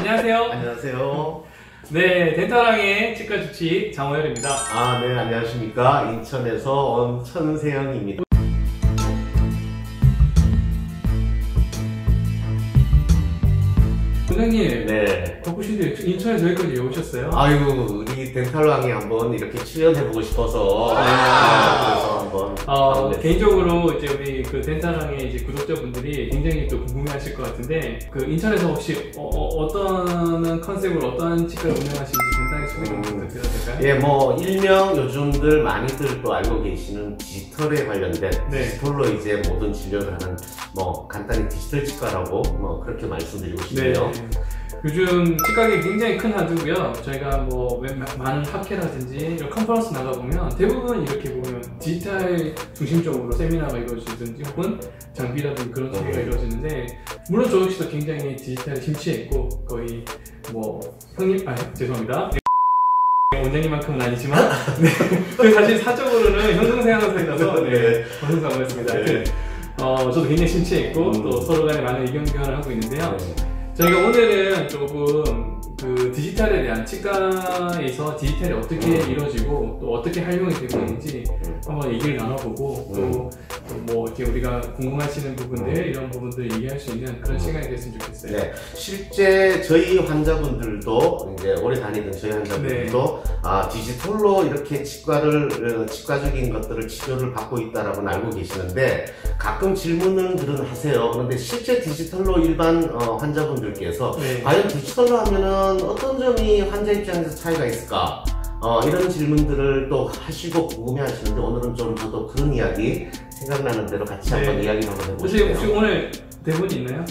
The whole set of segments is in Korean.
안녕하세요. 안녕하세요. 네, 덴탈왕의 치과 주치 장호열입니다. 네, 안녕하십니까. 인천에서 온 천세영입니다. 원장님, 네. 덕구씨도 인천에서 여기까지 왜 오셨어요? 아이고, 우리 덴탈왕에 한번 이렇게 출연해보고 싶어서. 그래서 한번. 개인적으로 이제 우리 그 덴탈왕의 이제 구독자분들이 굉장히 또 궁금해하실 것 같은데, 그 인천에서 혹시 어떤 컨셉으로 어떤 치과를 운영하시는지 간단히 소개 좀 부탁드려도 될까요? 예, 뭐 일명 요즘들 많이들 또 알고 계시는 디지털에 관련된 디지털로 이제 모든 진료를 하는 뭐 간단히 디지털 치과라고 뭐 그렇게 말씀드리고 싶네요. 네. 요즘 치과계 굉장히 큰 하드고요. 저희가 뭐 많은 학회라든지 이런 컨퍼런스 나가보면 대부분 이렇게 보면 디지털 중심적으로 세미나가 이루어지든지 혹은 장비라든지 그런 소개가 이루어지는데, 물론 저 역시도 굉장히 디지털에 심취했고 거의 뭐 형님, 죄송합니다. 원장님만큼은 아니지만 네. 사실 사적으로는 형 동생 하나 사이라서 방송 사고했습니다. 저도 굉장히 심취했고 또 서로 간에 많은 의견 교환을 하고 있는데요. 저희가 오늘은 조금 그 디지털에 대한 치과에서 디지털이 어떻게 이루어지고 또 어떻게 활용이 되고 있는지 한번 얘기를 나눠보고 또 뭐 이렇게 우리가 궁금하시는 부분들 이런 부분들 얘기할 수 있는 그런 시간이 됐으면 좋겠어요. 네, 실제 저희 환자분들도 이제 오래 다니던 저희 환자분들도 디지털로 이렇게 치과적인 것들을 치료를 받고 있다라고 알고 계시는데 가끔 질문들은 하세요. 그런데 실제 디지털로 일반 환자분들께서 과연 디지털로 하면은 어떤 점이 환자 입장에서 차이가 있을까? 이런 질문들을 또 하시고 궁금해 하시는데 오늘은 좀 저도 그런 이야기 생각나는 대로 같이 한번 이야기 한번 해보실게요. 혹시 오늘 대본이 있나요?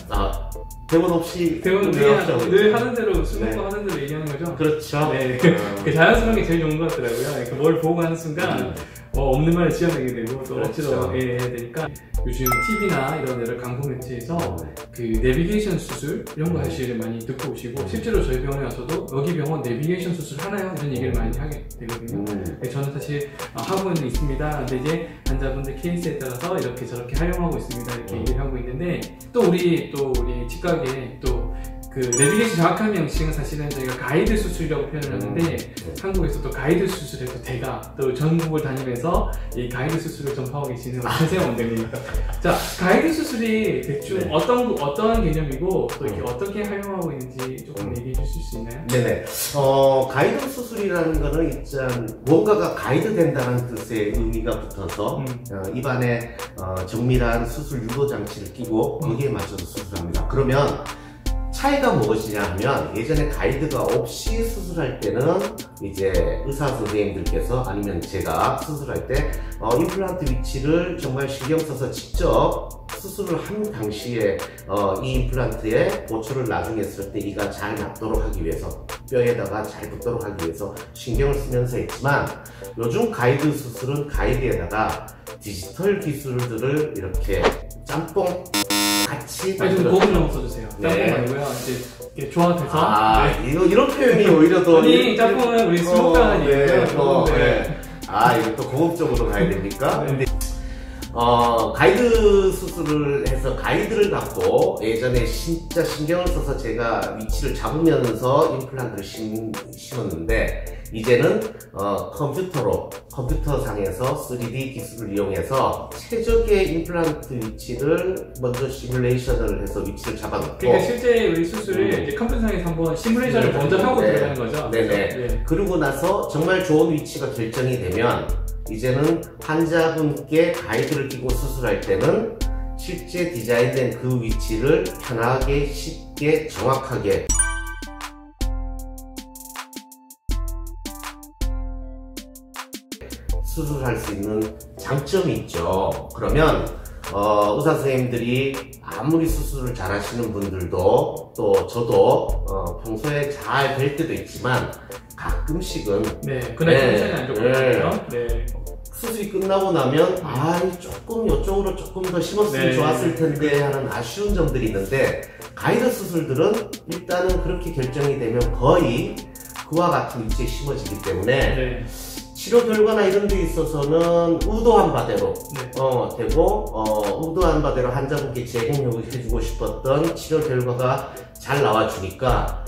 대본 없이 대본은 늘 하는 대로 술 먹고 하는 대로 얘기하는 거죠? 그렇죠. 네. 자연스러운 게 제일 좋은 것 같더라고요. 뭘 보고 하는 순간 없는 말을 지어내게 되고 또 억지로 해야 되니까 요즘 TV나 이런 여러 강북 매체에서 그 내비게이션 수술 이런 거 사실 많이 듣고 오시고 실제로 저희 병원에 와서도 여기 병원 내비게이션 수술 하나요? 이런 얘기를 많이 하게 되거든요. 저는 사실 하고는 있습니다. 근데 이제 환자분들 케이스에 따라서 이렇게 저렇게 활용하고 있습니다. 이렇게 얘기를 하고 있는데 또 우리 치과계 또 그 내비게이션 정확한 명칭은 사실은 저희가 가이드 수술이라고 표현을 하는데 한국에서도 가이드 수술에도 또 전국을 다니면서 이 가이드 수술을 전파하고 계시는 최세영 원장님입니다. 자, 가이드 수술이 대충 어떤 개념이고 또 이렇게 어떻게 활용하고 있는지 조금 얘기해 주실 수 있나요? 네네. 가이드 수술이라는 거는 일단 뭔가가 가이드 된다는 뜻의 의미가 붙어서 입안에 정밀한 수술 유도 장치를 끼고 거기에 맞춰서 수술합니다. 그러면 차이가 무엇이냐 하면 예전에 가이드가 없이 수술할 때는 이제 의사 선생님들께서 아니면 제가 수술할 때 임플란트 위치를 정말 신경 써서 직접 수술을 한 당시에 이 임플란트에 보초를 나중에 쓸 때 이가 잘 낫도록 하기 위해서 뼈에다가 잘 붙도록 하기 위해서 신경을 쓰면서 했지만 요즘 가이드 수술은 가이드에다가 디지털 기술들을 이렇게 짬뽕 같이 좀 도움을 좀 써주세요. 짬뽕 말고요. 이제 조합해서. 이런 표현이 오히려 더. 아니, 짬뽕은 우리 술 먹다가 얘기해요. 이것도 공업적으로 가야 됩니까? 근데 가이드 수술을 해서 가이드를 갖고 예전에 진짜 신경을 써서 제가 위치를 잡으면서 임플란트를 심었는데 이제는 컴퓨터상에서 3D 기술을 이용해서 최적의 임플란트 위치를 먼저 시뮬레이션을 해서 위치를 잡아놓고 그러니까 실제 우리 수술을 이제 컴퓨터상에서 한번 시뮬레이션을 먼저 하고 들어가는 거죠? 네네. 그러고 나서 정말 좋은 위치가 결정이 되면 이제는 환자분께 가이드를 끼고 수술할 때는 실제 디자인된 그 위치를 편하게 쉽게 정확하게 수술할 수 있는 장점이 있죠. 그러면 의사 선생님들이 아무리 수술을 잘 하시는 분들도 또 저도 평소에 잘 뵐 때도 있지만 가끔씩은 그날 컨디션이 안 좋거든요. 수술이 끝나고 나면 조금 이쪽으로 조금 더 심었으면 좋았을 텐데 하는 아쉬운 점들이 있는데 가이드 수술들은 일단은 그렇게 결정이 되면 거의 그와 같은 위치에 심어지기 때문에 치료 결과나 이런 데 있어서는 의도한 바대로 되고 의도한 바대로 환자분께 제공해주고 싶었던 치료 결과가 잘 나와주니까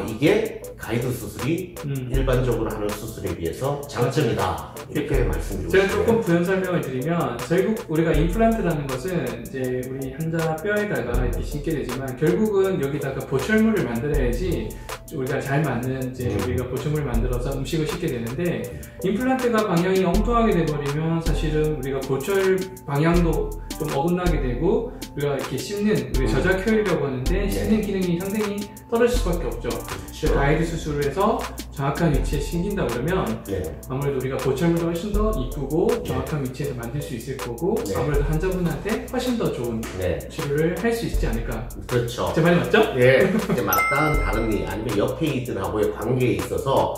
이게 가이드 수술이 일반적으로 하는 수술에 비해서 장점이다. 이렇게 말씀드리고 제가 싶어요. 조금 부연 설명을 드리면 결국 우리가 임플란트라는 것은 이제 우리 환자 뼈에다가 이렇게 심게 되지만 결국은 여기다가 보철물을 만들어야지 우리가 잘 맞는 이제 우리가 보철물을 만들어서 음식을 씻게 되는데 임플란트가 방향이 엉뚱하게 돼버리면 사실은 우리가 보철 방향도 좀 어긋나게 되고 우리가 이렇게 씹는 우리 저작 효율이라고 하는데 씹는 기능이 상당히 떨어질 수밖에 없죠. 그렇죠. 가이드 수술을 해서 정확한 위치에 심긴다 그러면 아무래도 우리가 보철물도 훨씬 더 이쁘고 정확한 위치에서 만들 수 있을 거고 아무래도 환자분한테 훨씬 더 좋은 치료를 할 수 있지 않을까. 그렇죠. 제 말이 맞죠? 예, 이제 맞다는 다른 이 아니면 옆에 이들하고의 관계에 있어서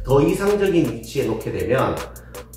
더 이상적인 위치에 놓게 되면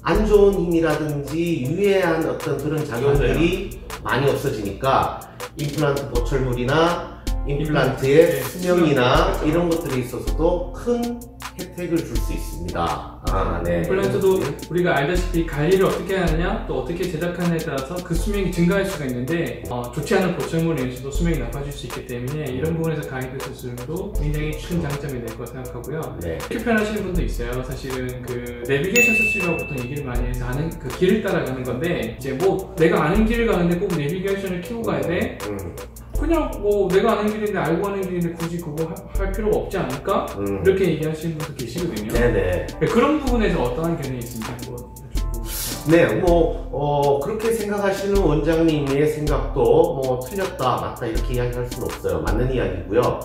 안 좋은 힘이라든지 유해한 어떤 그런 작용들이 많이 없어지니까 임플란트 보철물이나 임플란트의 수명이나 이런 것들에 있어서도 큰 혜택을 줄 수 있습니다. 임플란트도 우리가 알다시피 관리를 어떻게 하느냐 또 어떻게 제작하느냐에 따라서 그 수명이 증가할 수가 있는데 좋지 않은 보철물에 의해서도 수명이 나빠질 수 있기 때문에 이런 부분에서 가이드 수술도 굉장히 큰 장점이 될 거라고 생각하고요. 불편하시는 분도 있어요. 사실은 그 내비게이션 수술이라고 보통 얘기를 많이 해서 아는 그 길을 따라가는 건데 이제 뭐 내가 아는 길을 가는데 꼭 내비게이션을 켜고 가야 돼? 그냥 뭐 내가 아는 길인데 알고 가는 길인데 굳이 그거 할 필요가 없지 않을까? 이렇게 얘기하시는 분도 계시거든요. 네네. 그런 부분에서 어떠한 견해가 있습니까? 네, 그렇게 생각하시는 원장님의 생각도 뭐 틀렸다, 맞다 이렇게 이야기할 수는 없어요. 맞는 이야기고요.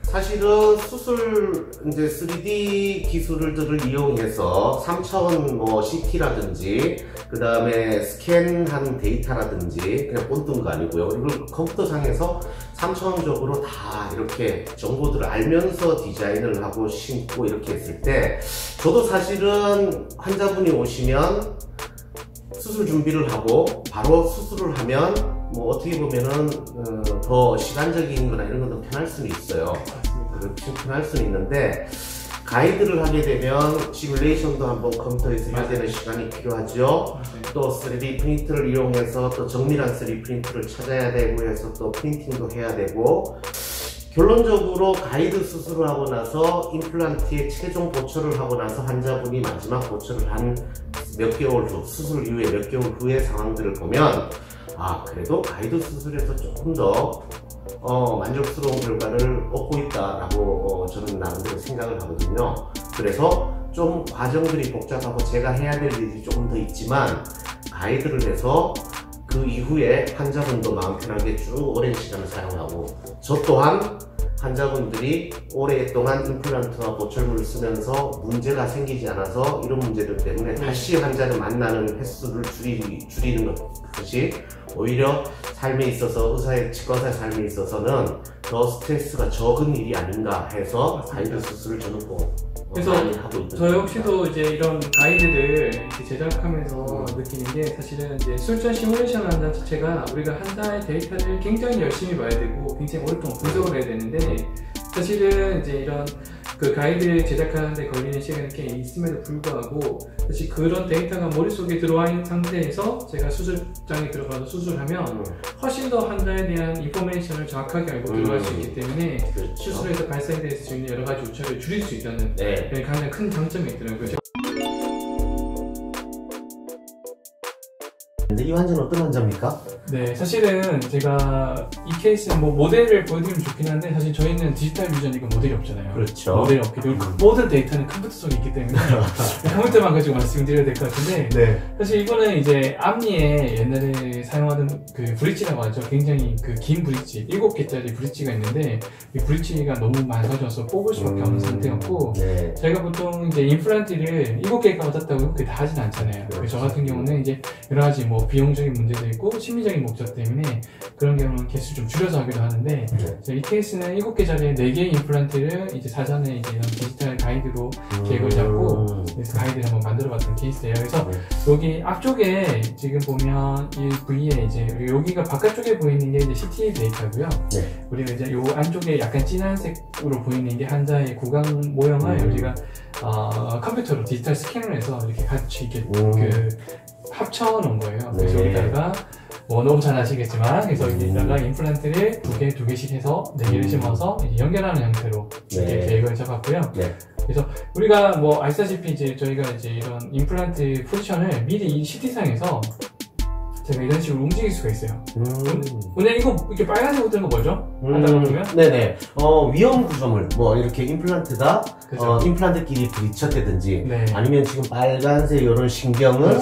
사실은 수술 이제 3D 기술들을 이용해서 3차원 뭐 CT라든지 그 다음에 스캔한 데이터라든지 그냥 본뜬 거 아니고요. 이걸 컴퓨터상에서 3차원적으로 다 이렇게 정보들을 알면서 디자인을 하고 심고 이렇게 했을 때 저도 사실은 환자분이 오시면 수술 준비를 하고 바로 수술을 하면 뭐 어떻게 보면은 더 시간적인 거나 이런 건 더 편할 수는 있어요. 그렇게 편할 수는 있는데 가이드를 하게 되면 시뮬레이션도 한번 컴퓨터에서 해야 되는 시간이 필요하죠. 또 3D 프린트를 이용해서 또 정밀한 3D 프린트를 찾아야 되고 해서 또 프린팅도 해야 되고 결론적으로 가이드 수술을 하고 나서 임플란트에 최종 보철을 하고 나서 환자분이 마지막 보철을 한 몇 개월 후, 수술 이후에 몇 개월 후의 상황들을 보면 그래도 가이드 수술에서 조금 더 만족스러운 결과를 얻고 있다라고 저는 나름대로 생각을 하거든요. 그래서 좀 과정들이 복잡하고 제가 해야 될 일이 조금 더 있지만 가이드를 해서 그 이후에 환자분도 마음 편하게 쭉 오랜 시간을 사용하고 저 또한 환자분들이 오랫동안 임플란트와 보철물을 쓰면서 문제가 생기지 않아서 이런 문제들 때문에 다시 환자를 만나는 횟수를 줄이는 것이 오히려 삶에 있어서 치과의사의 삶에 있어서는 더 스트레스가 적은 일이 아닌가 해서 가이드 수술을 저는 꼭 그래서 많이 하고 있는 저희 혹시도 이제 이런 가이드를 이렇게 제작하면서 느끼는 게 사실은 이제 술전 시뮬레이션 한다는 자체가 우리가 환자의 데이터를 굉장히 열심히 봐야 되고 굉장히 오랫동안 분석을 해야 되는데 사실은 이제 이런 그 가이드를 제작하는 데 걸리는 시간이 꽤 있음에도 불구하고 사실 그런 데이터가 머릿속에 들어와 있는 상태에서 제가 수술장에 들어가서 수술하면 훨씬 더 환자에 대한 인포메이션을 정확하게 알고 들어갈 수 있기 때문에 수술에서 발생될 수 있는 여러 가지 오차를 줄일 수 있다는 가장 큰 장점이 있더라고요. 이 환자는 어떤 환자입니까? 네, 사실은 제가 이 케이스는 뭐 모델을 보여드리면 좋긴 한데 사실 저희는 디지털 유전이니까 모델이 없잖아요. 그렇죠. 모델이 없기 때문에 모든 데이터는 컴퓨터 속에 있기 때문에 컴퓨터만 가지고 말씀드려야 될 것 같은데 사실 이거는 이제 앞니에 옛날에 사용하던 그 브릿지라고 하죠. 굉장히 그 긴 브릿지, 7개짜리 브릿지가 있는데 이 브릿지가 너무 많아져서 뽑을 수밖에 없는 상태였고 저희가 보통 이제 임플란트를 7개가 받았다고 7개 다 하진 않잖아요. 저 같은 경우는 이제 여러 가지 뭐 비용적인 문제도 있고 심리적인 목적 때문에 그런 경우는 개수 좀 줄여서 하기도 하는데 이 케이스는 7개짜리 4개의 임플란트를 이제 사전에 이제 이런 디지털 가이드로 계획을 잡고 그래서 가이드를 한번 만들어봤던 케이스예요. 그래서 여기 앞쪽에 지금 보면 이 부위에 이제 여기가 바깥쪽에 보이는 게 이제 CT 데이터고요. 우리가 이제 요 안쪽에 약간 진한 색으로 보이는 게 환자의 구강 모형을 우리가 컴퓨터로 디지털 스캔을 해서 이렇게 같이 이렇게 합쳐 놓은 거예요. 그래서 여기다가 뭐 너무 잘 아시겠지만 그래서 여기다가 임플란트를 두 개씩 해서 4개를 심어서 이제 연결하는 형태로 이렇게 계획을 잡았고요. 그래서 우리가 뭐 아시다시피 이제 저희가 이제 이런 임플란트 포지션을 미리 이 CT상에서 제가 이런 식으로 움직일 수가 있어요. 근데 이거 이렇게 빨간색 붙은 거 뭐죠? 하다가 보면? 네네. 위험 구조물, 뭐 이렇게 임플란트가 임플란트끼리 부딪혔다든지 아니면 지금 빨간색 이런 신경은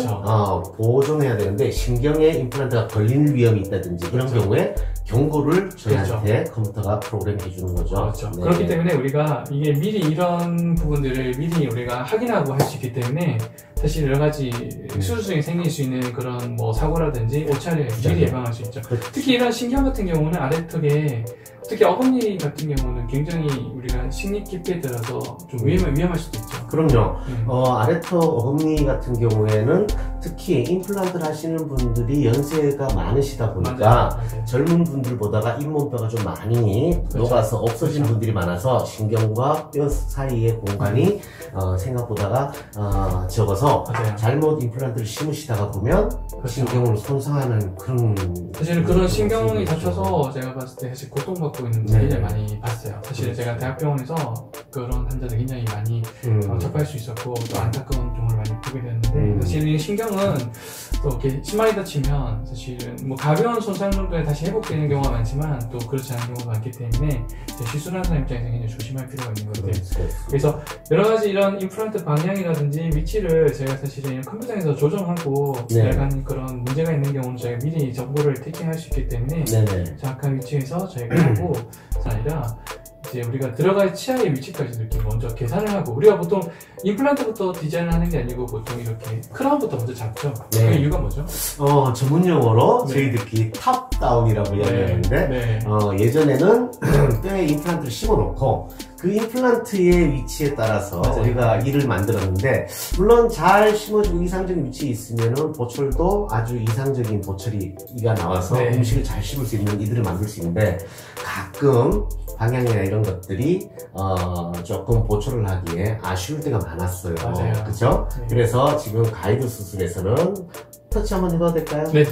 보존해야 되는데 신경에 임플란트가 걸릴 위험이 있다든지 그런 경우에 경고를 저희한테 컴퓨터가 프로그램해 주는 거죠. 그렇기 때문에 우리가 이게 미리 이런 부분들을 미리 우리가 확인하고 할 수 있기 때문에 사실 여러 가지 수술 중에 생길 수 있는 그런 뭐 사고라든지 오차를 미리 예방할 수 있죠. 특히 이런 신경 같은 경우는 아래턱에 특히 어금니 같은 경우는 굉장히 우리가 식립 깊이에 들어서 좀 위험할 수도 있죠. 그럼요. 아래턱 어금니 같은 경우에는 특히 임플란트를 하시는 분들이 연세가 많으시다 보니까 젊은 분들보다가 잇몸뼈가 좀 많이 녹아서 없어진 분들이 많아서 신경과 뼈 사이의 공간이 생각보다가 적어서 잘못 임플란트를 심으시다가 보면 신경을 손상하는 그런 사실 그런 신경이 다쳐서 제가 봤을 때 사실 고통받고 있는 분들 굉장히 많이 봤어요. 사실 제가 대학병원에서 그런 환자들 굉장히 많이 접할 수 있었고 또 안타까운 경우를 많이 보게 됐는데 사실 이 신경은 또 이렇게 심하게 다치면 사실은 뭐 가벼운 손상 정도에 다시 회복되는 경우가 많지만 또 그렇지 않은 경우가 많기 때문에 시술하는 사람 입장에서 굉장히 조심할 필요가 있는 것 같아요. 그래서 여러 가지 이런 임플란트 방향이라든지 위치를 제가 사실은 컴퓨터에서 조정하고 약간 그런 문제가 있는 경우는 저희가 미리 정보를 테이킹할 수 있기 때문에 정확한 위치에서 저희가 하고 아니라 이제 우리가 들어갈 치아의 위치까지 이렇게 먼저 계산을 하고 우리가 보통 임플란트부터 디자인을 하는 게 아니고 보통 이렇게 크라운부터 먼저 잡죠. 그 이유가 뭐죠? 전문 용어로 저희들끼리 탑다운이라고 이야기하는데 예전에는 뼈에 임플란트를 심어놓고 그 임플란트의 위치에 따라서 우리가 이를 만들었는데 물론 잘 심어주고 이상적인 위치에 있으면은 보철도 아주 이상적인 보철이가 나와서 음식을 잘 씹을 수 있는 이들을 만들 수 있는데 가끔 방향이나 이런 것들이 조금 보철을 하기에 아쉬울 때가 많았어요. 그죠? 그래서 지금 가이드 수술에서는 터치 한번 해봐도 될까요? 네.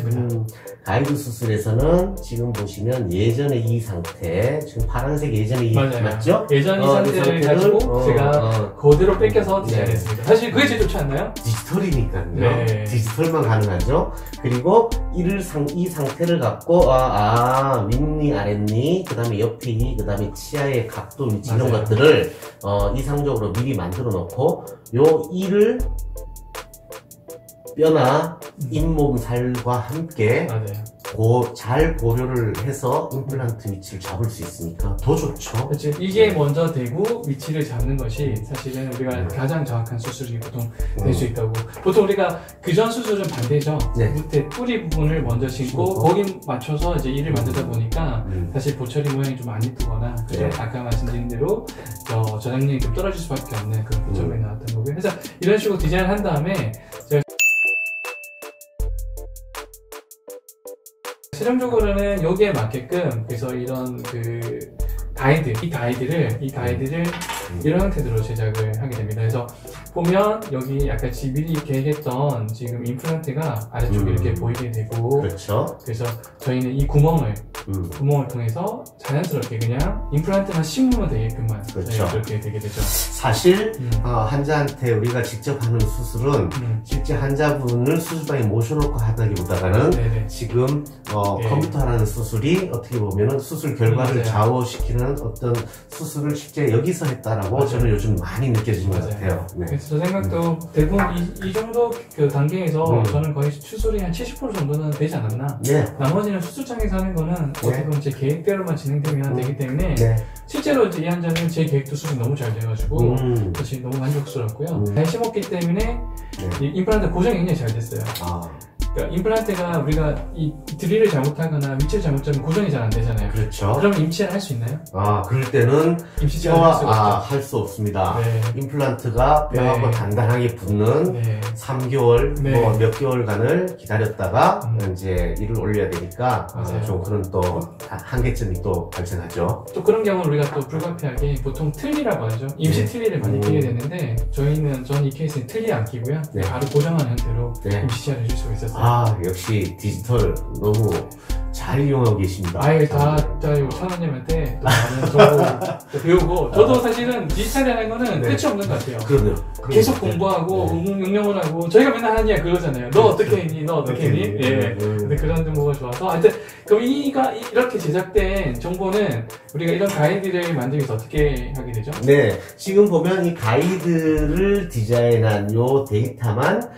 가이드 수술에서는 지금 보시면 예전의 이 상태, 지금 파란색 예전의 이 맞죠? 예전 이 상태를 가지고 제가 그대로 뺏겨서 디자인했습니다. 사실 그게 제일 좋지 않나요? 디지털이니까요. 디지털만 가능하죠. 그리고 이 상태를 갖고 윗니, 아랫니, 그 다음에 옆이, 그 다음에 치아의 각도 위치 이런 것들을 이상적으로 미리 만들어 놓고 요 이를 뼈나 잇몸살과 함께 잘 고려를 해서 임플란트 위치를 잡을 수 있으니까 더 좋죠. 그렇지. 이게 먼저 되고 위치를 잡는 것이 사실은 우리가 가장 정확한 수술이 보통 될 수 있다고. 보통 우리가 그전 수술은 반대죠. 밑에 뿌리 부분을 먼저 심고 거기 맞춰서 이제 이를 만들다 보니까 사실 보철이 모양이 좀 많이 뜨거나 아까 말씀드린 대로 저장력이 좀 떨어질 수밖에 없는 그런 보철이 나왔던 거고요. 그래서 이런 식으로 디자인을 한 다음에 제가 최종적으로는 여기에 맞게끔 그래서 이런 이 가이드를 이런 형태로 제작을 하게 됩니다. 그래서 보면 여기 아까 미리 계획했던 지금 임플란트가 아래쪽에 이렇게 보이게 되고 그래서 저희는 이 구멍을 통해서 자연스럽게 그냥 임플란트만 심으면 되게끔만 그렇게 되게 되죠. 사실 환자한테 우리가 직접 하는 수술은 실제 환자분을 수술방에 모셔놓고 하다기보다는 지금 컴퓨터 하는 수술이 어떻게 보면은 수술 결과를 좌우시키는 어떤 수술을 실제 여기서 했다라고 저는 요즘 많이 느껴지는 것 같아요. 그래서 저 생각도 대부분 이 정도 그 단계에서 저는 거의 수술이 한 70% 정도는 되지 않았나. 나머지는 수술장에서 하는 거는 어떻게 보면 제 계획대로만 진행되면 되기 때문에 실제로 이제 이 환자는 제 계획도 수술이 너무 잘 돼가지고 사실 너무 만족스럽고요. 잘 심었기 때문에 이 임플란트 고정이 굉장히 잘 됐어요. 그러니까 임플란트가 우리가 이 드릴을 잘못하거나 위치를 잘못 잡으면 고정이 잘 안 되잖아요. 그러면 임치를 할 수 있나요? 그럴 때는 뼈와 할 수 없습니다. 임플란트가 뼈하고 단단하게 붙는 3개월 뭐 몇 개월간을 기다렸다가 이제 이를 올려야 되니까 좀 그런 또 한계점이 또 발생하죠. 또 그런 경우는 우리가 또 불가피하게 보통 틀니라고 하죠. 임시 틀니를 많이 끼게 되는데 저는 이 케이스는 틀니 안 끼고요. 바로 고정하는 형태로 임시 치아를 해줄 수가 있었어요. 아, 역시 디지털 너무 잘 이용하고 계십니다. 아예 다 우리 천원님한테 또 많은 정보 배우고, 저도 사실은 디지털이라는 거는 네. 끝이 없는 것 같아요. 그럼요. 계속 공부하고 응용을 하고, 저희가 맨날 하는 이야기 그거잖아요. 너 어떻게 했니? 너 어떻게 했니? 예. 근데 그런 정보가 좋아서, 하여튼 그럼 이렇게 제작된 정보는 우리가 이런 가이드를 만들기 위해서 어떻게 하게 되죠? 네, 지금 보면 이 가이드를 디자인한 요 데이터만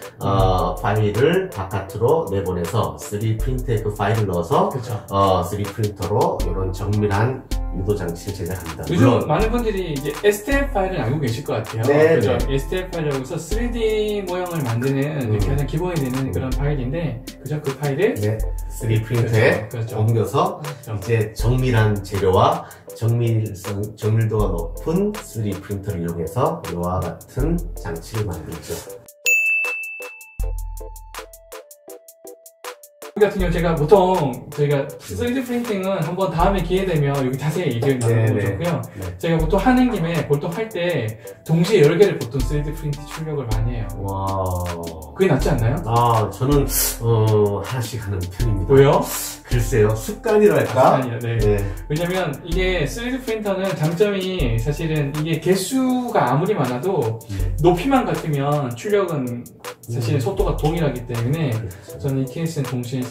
파일을 바깥으로 내보내서 3D 프린트에 그 파일을 넣어서 그렇죠. 3D 프린터로 이런 정밀한 유도 장치를 제작합니다. 요즘 물론 많은 분들이 이제 STL 파일을 알고 계실 것 같아요. 네, 그죠? 네. STL 파일이라고 해서 3D 모형을 만드는 이렇게 가장 기본이 되는 그런 파일인데, 그죠? 그 파일을 네, 3D 프린터에 그렇죠. 옮겨서 그렇죠. 이제 정밀한 재료와 정밀도가 높은 3D 프린터를 이용해서 이와 같은 장치를 만들죠. 같은 경우 저희가 3D 프린팅은 한번 다음에 기회 되면 여기 자세히 얘기를 나누고 좋고요. 네. 저희가 보통 하는 김에 보통 할 때 동시에 여러 개를 보통 3D 프린팅 출력을 많이 해요. 와, 그게 낫지 않나요? 아, 저는 하나씩 하는 편입니다. 왜요? 글쎄요, 습관이랄까? 아니요, 네. 네. 왜냐면 이게 3D 프린터는 장점이 사실은 이게 개수가 아무리 많아도 높이만 같으면 출력은 사실은 속도가 동일하기 때문에 저는 이 케이스는 동시에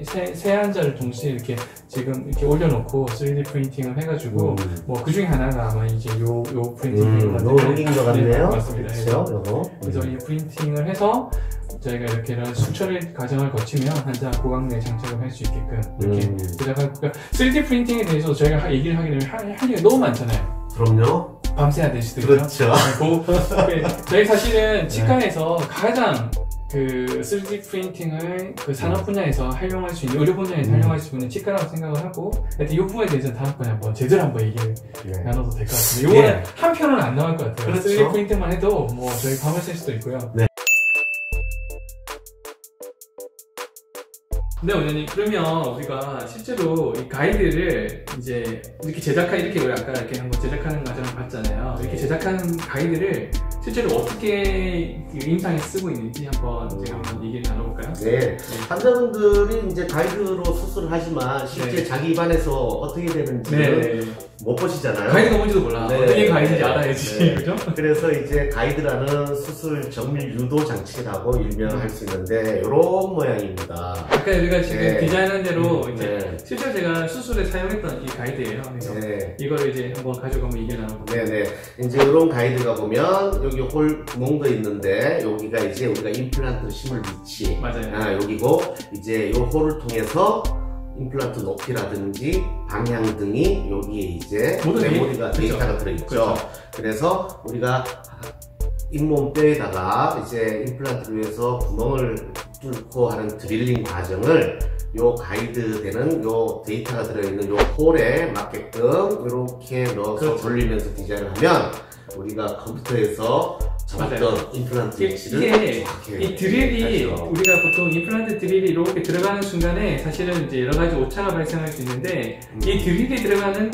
세 한자를 동시에 이렇게 지금 이렇게 올려놓고 3D 프린팅을 해가지고 뭐 그 중에 하나가 아마 이제 요 프린팅인 것 같아요. 여기인 것 같네요. 네, 맞습니다. 그렇죠, 요거. 그래서 이 프린팅을 해서 저희가 이렇게 이런 수처리 과정을 거치면 한자 고각 내에 장착을 할 수 있게끔 이렇게 제작하고, 3D 프린팅에 대해서 저희가 얘기를 하게 되면 할 얘기가 너무 많잖아요. 그럼요. 밤새야 될 수도 있죠. 그렇죠. 저희 사실은 치과에서 가장 그 3D 프린팅을 그 산업 분야에서 활용할 수 있는, 의료 분야에서 활용할 수 있는 치과라고 생각을 하고, 하여튼 이 부분에 대해서는 다음번에 한번 제대로 한번 얘기를 나눠도 될 것 같습니다. 이거는 한 편은 안 나올 것 같아요. 그렇죠. 3D 프린팅만 해도 뭐 저희 밤을 샐 수도 있고요. 네. 네, 원장님, 그러면 우리가 실제로 이 가이드를 이제 이렇게 우리 아까 이렇게 한번 제작하는 과정을 봤잖아요. 이렇게 제작하는 가이드를 실제로 어떻게 임상에 쓰고 있는지 제가 한번 얘기를 나눠볼까요? 네. 환자분들이 이제 가이드로 수술을 하지만 실제 자기 입안에서 어떻게 되는지 못 보시잖아요. 가이드가 뭔지도 몰라. 어떻게 가이드인지 알아야지. 그죠? 그래서 이제 가이드라는 수술 정밀 유도 장치라고 일명할 수 있는데 이런 모양입니다. 아까 우리가 지금 디자인한 대로 이제 실제로 제가 수술에 사용했던 이 가이드예요. 그래서 이거를 이제 한번 가지고 한번 얘기를 나눠볼게요. 네네. 이제 이런 가이드가 보면 여기 홀 구멍도 있는데 여기가 이제 우리가 임플란트를 심을 위치. 맞아요. 여기고 이제 이 홀을 통해서 임플란트 높이라든지 방향 등이 여기에 이제 메모리가 데이터가 들어있죠. 그렇죠. 그래서 우리가 잇몸 뼈에다가 이제 임플란트를 위해서 구멍을 뚫고 하는 드릴링 과정을 요 가이드 되는 요 데이터가 들어있는 요 홀에 맞게끔 이렇게 넣어서 돌리면서 디자인을 하면 우리가 컴퓨터에서 잡았던 임플란트 위치를 이 드릴이 우리가 보통 임플란트 드릴이 이렇게 들어가는 순간에 사실은 이제 여러 가지 오차가 발생할 수 있는데 이 드릴이 들어가는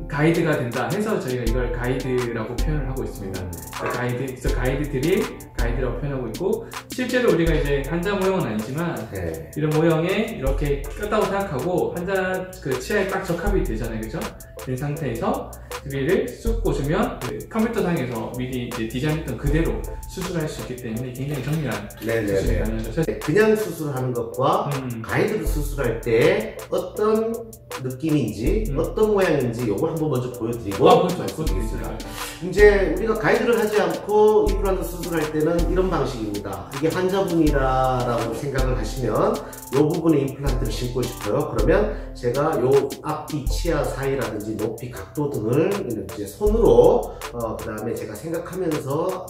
가이드가 된다 해서 저희가 이걸 가이드라고 표현을 하고 있습니다. 그래서 가이드 드릴, 가이드라고 표현하고 있고, 실제로 우리가 이제 환자 모형은 아니지만 이런 모형에 이렇게 꼈다고 생각하고 환자 그 치아에 딱 적합이 되잖아요, 그죠? 된 상태에서 드릴을 쑥 꽂으면 컴퓨터상에서 미리 이제 디자인했던 그대로 수술할 수 있기 때문에 굉장히 정밀한 수술이 가능하죠. 그냥 수술하는 것과 가이드로 수술할 때 어떤 느낌인지 어떤 모양인지 이걸 한번 먼저 보여드리고 말씀드리겠습니다. 이제 우리가 가이드를 하지 않고 임플란트 수술할 때는 이런 방식입니다. 이게 환자분이라고 생각을 하시면 이 부분에 임플란트를 심고 싶어요. 그러면 제가 요 앞뒤 치아 사이라든지 높이 각도 등을 이제 손으로 그 다음에 제가 생각하면서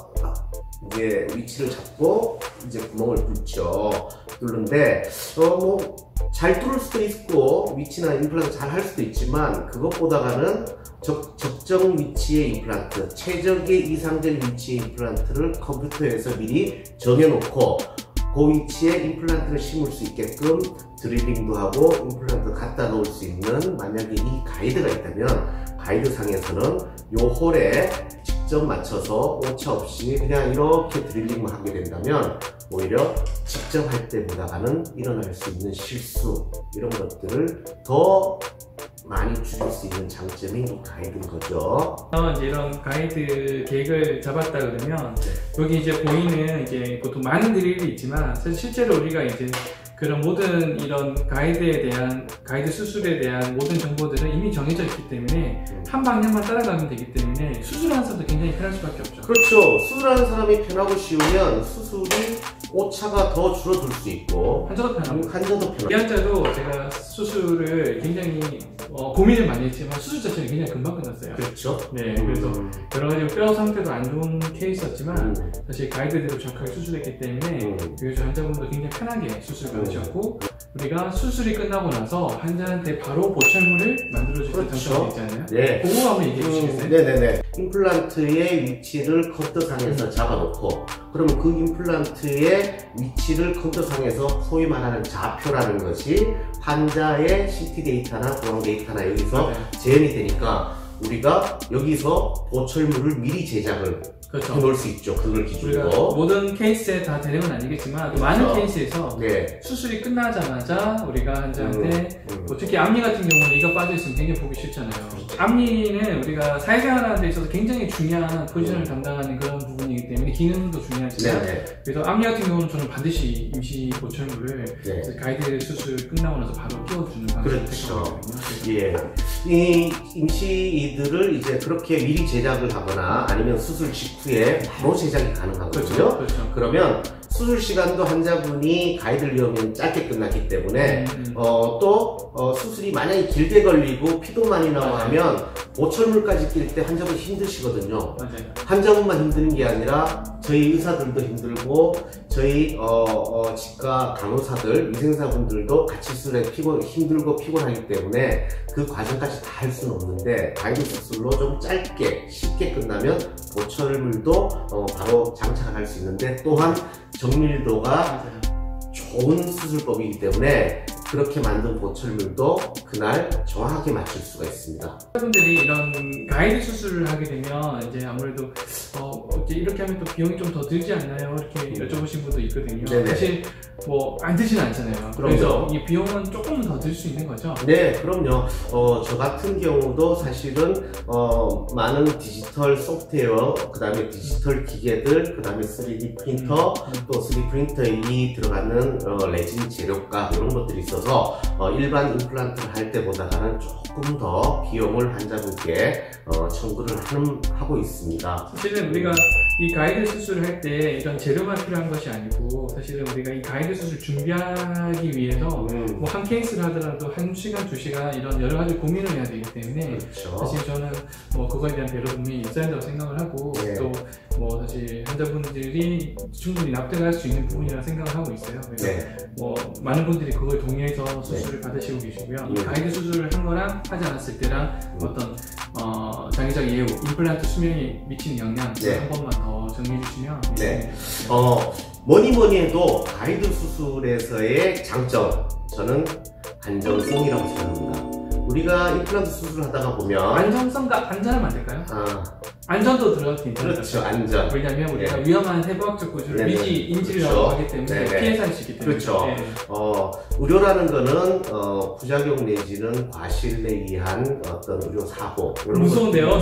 이제 위치를 잡고 이제 구멍을 뚫는데 뭐 잘 뚫을 수도 있고 위치나 임플란트 잘 할 수도 있지만 그것보다는 적정 위치의 임플란트, 최적의 이상적 위치의 임플란트를 컴퓨터에서 미리 정해놓고 그 위치에 임플란트를 심을 수 있게끔 드릴링도 하고 임플란트 갖다 놓을 수 있는 만약에 이 가이드가 있다면 가이드 상에서는 요 홀에 직접 맞춰서 오차 없이 그냥 이렇게 드릴링만 하게 된다면 오히려 직접 할 때보다는 일어날 수 있는 실수 이런 것들을 더 많이 줄일 수 있는 장점이 이 가이드인 거죠. 이제 이런 가이드 계획을 잡았다 그러면 여기 이제 보이는 이제 보통 많은 드릴이 있지만 사실 실제로 우리가 이제 그런 모든 이런 가이드에 대한 가이드 수술에 대한 모든 정보들은 이미 정해져 있기 때문에 한 방향만 따라가면 되기 때문에 수술하는 사람도 굉장히 편할 수밖에 없죠. 그렇죠. 수술하는 사람이 편하고 쉬우면 수술이 오차가 더 줄어들 수 있고 환자도 편하고 환자도 이 환자도 제가 수술을 굉장히 고민을 많이 했지만 수술 자체는 굉장히 금방 끝났어요. 그렇죠. 네, 그래서 여러 가지 뼈 상태도 안 좋은 케이스였지만 사실 가이드대로 정확하게 수술했기 때문에 그래서 환자분도 굉장히 편하게 수술 받으셨고 우리가 수술이 끝나고 나서 환자한테 바로 보철물을 만들어줄 수 있는 장점이 있지 않나요? 네. 그거 한번 얘기해 주시겠어요? 네네네. 임플란트의 위치를 컴퓨터상에서 잡아놓고 그러면 그 임플란트의 위치를 컴퓨터상에서 소위 말하는 좌표라는 것이 환자의 CT 데이터나 보강 데이터나 여기서 재현이 되니까 우리가 여기서 보철물을 미리 제작을 그렇죠. 해놓을 수 있죠. 그걸 기준으로. 모든 케이스에 다 되는 건 아니겠지만 그렇죠. 많은 케이스에서 네. 수술이 끝나자마자 우리가 환자한테 뭐 특히 앞니 같은 경우는 이가 빠져있으면 굉장히 보기 싫잖아요. 앞니는 우리가 사회생활하는 데 있어서 굉장히 중요한 포지션을 담당하는 그런 부분이기 때문에 기능도 중요하지만 그래서 앞니 같은 경우는 저는 반드시 임시 보철물을 가이드 수술 끝나고 나서 바로 끼워주는 방식을 택하거든요. 예. 이 임시이들을 이제 그렇게 미리 제작을 하거나 아니면 수술 직후에 바로 제작이 가능하거든요. 그렇죠. 그러면 수술 시간도 환자분이 가이드를 이용하면 짧게 끝났기 때문에 또 수술이 만약에 길게 걸리고 피도 많이 나와 하면 보철물까지 낄 때 환자분 힘드시거든요. 맞아요. 환자분만 힘드는 게 아니라 저희 의사들도 힘들고 저희 치과 간호사들, 위생사분들도 같이 수술에 힘들고 피곤하기 때문에 그 과정까지 다 할 수는 없는데 가이드 수술로 좀 짧게 쉽게 끝나면 보철물도 바로 장착할 수 있는데 또한 정밀도가 좋은 수술법이기 때문에 그렇게 만든 보철물도 그날 정확하게 맞출 수가 있습니다. 여러분들이 이런 가이드 수술을 하게 되면 이제 아무래도 이렇게 하면 또 비용이 좀 더 들지 않나요? 이렇게 여쭤보신 분도 있거든요. 네네. 사실 뭐 안 드지는 않잖아요. 그래서 이 비용은 조금 더 들 수 있는 거죠? 네, 그럼요. 저 같은 경우도 사실은 많은 디지털 소프트웨어, 그 다음에 디지털 기계들, 그 다음에 3D 프린터, 또 3D 프린터에 들어가는 레진 재료가 이런 것들이 있어서 일반 임플란트를 할 때보다는 조금 더 비용을 환자분께 청구를 하고 있습니다. 사실은 우리가 이 가이드 수술을 할 때 이런 재료만 필요한 것이 아니고 사실은 우리가 이 가이드 수술 준비하기 위해서 뭐 한 케이스를 하더라도 1시간, 2시간 이런 여러 가지 고민을 해야 되기 때문에 그렇죠. 사실 저는 뭐 그거에 대한 배려 분명히 있어야 한다고 생각을 하고 또 뭐 사실 환자분들이 충분히 납득할 수 있는 부분이라고 생각을 하고 있어요. 그래서 뭐 많은 분들이 그걸 동의해서 수술을 받으시고 계시고요. 가이드 수술을 한 거랑 하지 않았을 때랑 어떤 장기적 예후, 임플란트 수명에 미치는 영향 한 번만 더 정리해 주시면 뭐니 해도 가이드 수술에서의 장점 저는 안전성이라고 생각합니다. 우리가 임플란트 수술을 하다가 보면 안전성과 안전하면 안 될까요? 안전도 들어가도 괜찮아요. 그렇죠, 안전. 왜냐면 우리가 위험한 세부학적 구조를 미리 인지를 하기 때문에 피해 살 수 있기 때문에. 그렇죠. 의료라는 거는 부작용 내지는 과실에 의한 어떤 의료 사고. 무서운데요?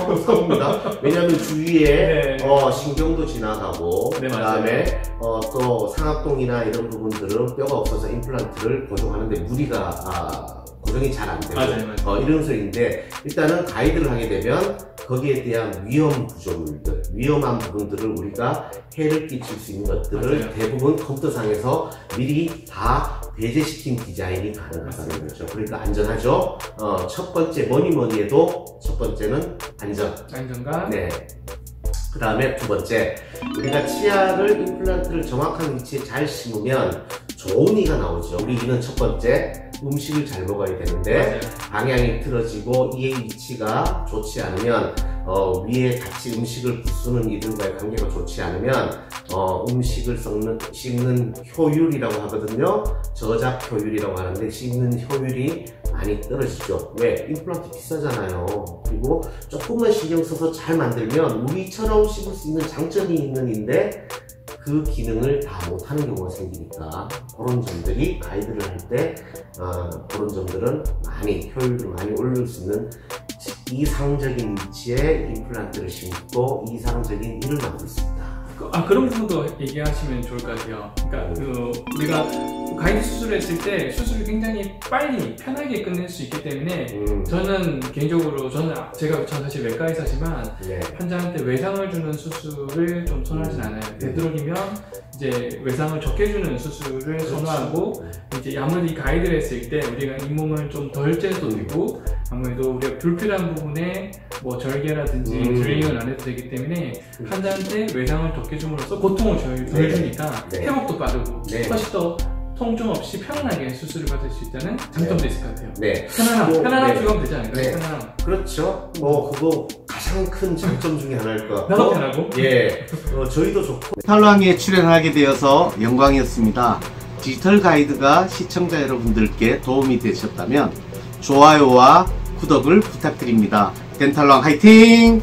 무서웁니다. 왜냐하면 주위에 신경도 지나가고 그다음에 또 상악동이나 이런 부분들은 뼈가 없어서 임플란트를 고정하는데 무리가 고정이 잘 안 되고 이런 소리인데 일단은 가이드를 하게 되면 거기에 대한 위험 구조물들, 위험한 부분들을 우리가 해를 끼칠 수 있는 것들을 대부분 컴퓨터상에서 미리 다 배제시킨 디자인이 가능하다는 거죠. 그러니까 안전하죠. 첫 번째 뭐니 해도 첫 번째는 안전감. 그 다음에 두 번째, 우리가 치아를 임플란트를 정확한 위치에 잘 심으면 좋은 이가 나오죠. 우리 이는 첫 번째, 음식을 잘 먹어야 되는데 방향이 틀어지고 이의 위치가 좋지 않으면 위에 같이 음식을 부수는 이들과의 관계가 좋지 않으면 음식을 씹는 효율이라고 하거든요. 저작 효율이라고 하는데 씹는 효율이 많이 떨어지죠. 왜? 임플란트 비싸잖아요. 그리고 조금만 신경 써서 잘 만들면 우리처럼 씹을 수 있는 장점이 있는데 그 기능을 다 못하는 경우가 생기니까 그런 점들이 가이드를 할 때 그런 점들은 많이 효율을 많이 올릴 수 있는 이상적인 위치에 임플란트를 심고 이상적인 일을 만들 수 있다. 그런 부분도 얘기하시면 좋을 것 같아요. 그러니까 우리가 가이드 수술했을 때 수술을 굉장히 빨리 편하게 끝낼 수 있기 때문에 저는 개인적으로 제가 사실 외과 의사지만 네. 환자한테 외상을 주는 수술을 좀 선호하진 않아요. 되도록이면 이제 외상을 적게 주는 수술을 선호하고 이제 아무래도 이 가이드를 했을 때 우리가 잇몸을 좀 덜 째도 되고 아무래도 우리가 불필요한 부분에 뭐 절개라든지 드레잉을 안 해도 되기 때문에 환자한테 외상을 적게 줌으로써 고통을 덜 주니까 회복도 빠르고 훨씬 더 통증 없이 편안하게 수술을 받을 수 있다는 장점도 있을 것 같아요. 네. 편안함 주면 되지 않을까요? 네. 편안함. 그렇죠. 그거 가장 큰 장점 중에 하나일 것 같고. 나도 편하고. 예. 저희도 좋고. 디지털왕에 출연하게 되어서 영광이었습니다. 디지털 가이드가 시청자 여러분들께 도움이 되셨다면 좋아요와 구독을 부탁드립니다. 덴탈왕 화이팅!